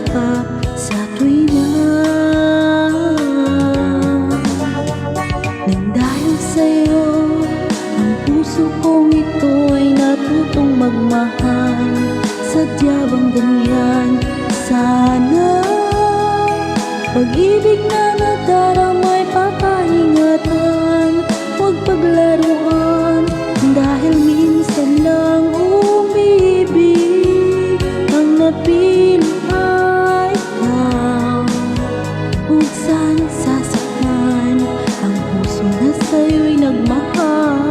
yakap sa tuwina. Nang dahil sa'yo, ang puso kong ito ay natutong magmahal. Sadya bang ganyan? Sana pag-ibig na nadaramay pakaingatan, huwag paglaruan. Dahil minsan lang umibig, ang napili ay ikaw. Huwag sana sasaktan ang puso na sa'yo'y nagmahal.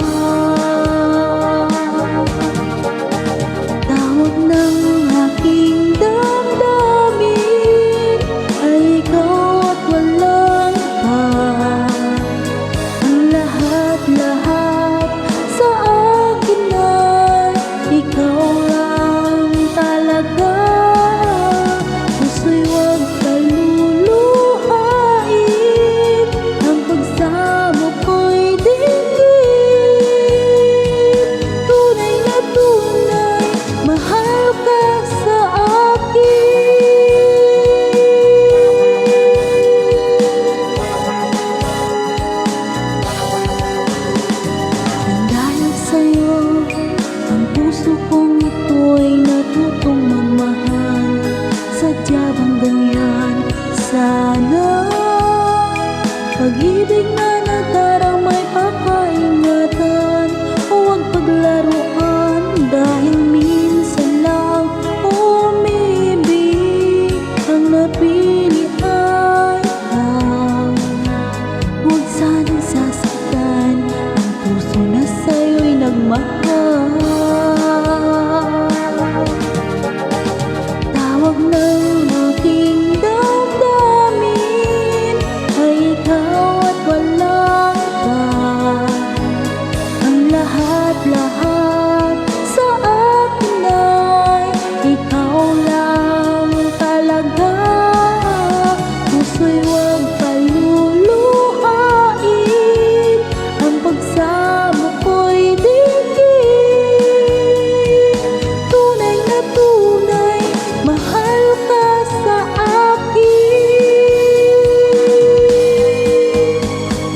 Tawag ng aking damdamin ay ikaw at walang iba. Ang lahat-lahat sa akin ay ikaw lang talaga. Puso'y huwag kaluluhain, ang pagsamo ko'y dinggin. Tunay na tunay, mahal ka sa akin. Nang dahil sa'yo, ang puso kong ito ay natutong magmahal. Sadya bang ganyan? Sana pag-ibig na nadaramay pakaingatan, huwag paglaruan. Dahil minsan lang umibig, ang napili ay ikaw. Huwag sanang sasaktan ang puso na sa'yo'y nagmahal. Tawag ng aking damdamin ay ikaw at walang iba. Ang lahat-lahat sa akin ay ikaw lang talaga. Puso'y huwag paluluhain, ang pagsamo ko'y dinggin. Tunay na tunay, mahal ka sa akin.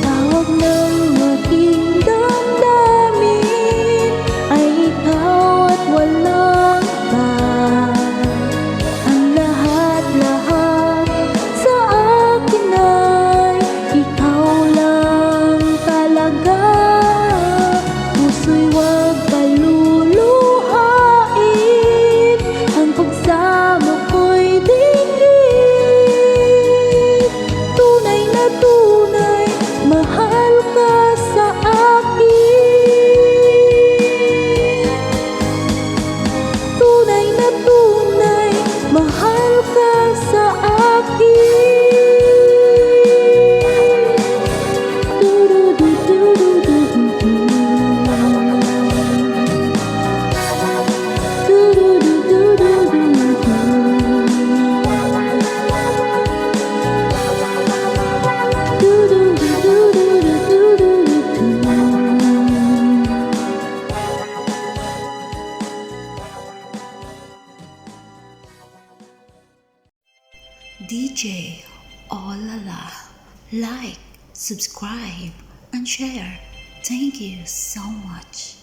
Tawag ng aking damdamin ay ikaw at walang iba. Ang lahat-lahat sa akin ay ikaw lang talaga. Puso'y huwag paluluhain, ang pagsamo ko'y dinggin. Tunay na tunay, mahal ka sa akin. Tunay na tunay, mahal ka sa akin. DJ Olala. Like, subscribe, and share. Thank you so much.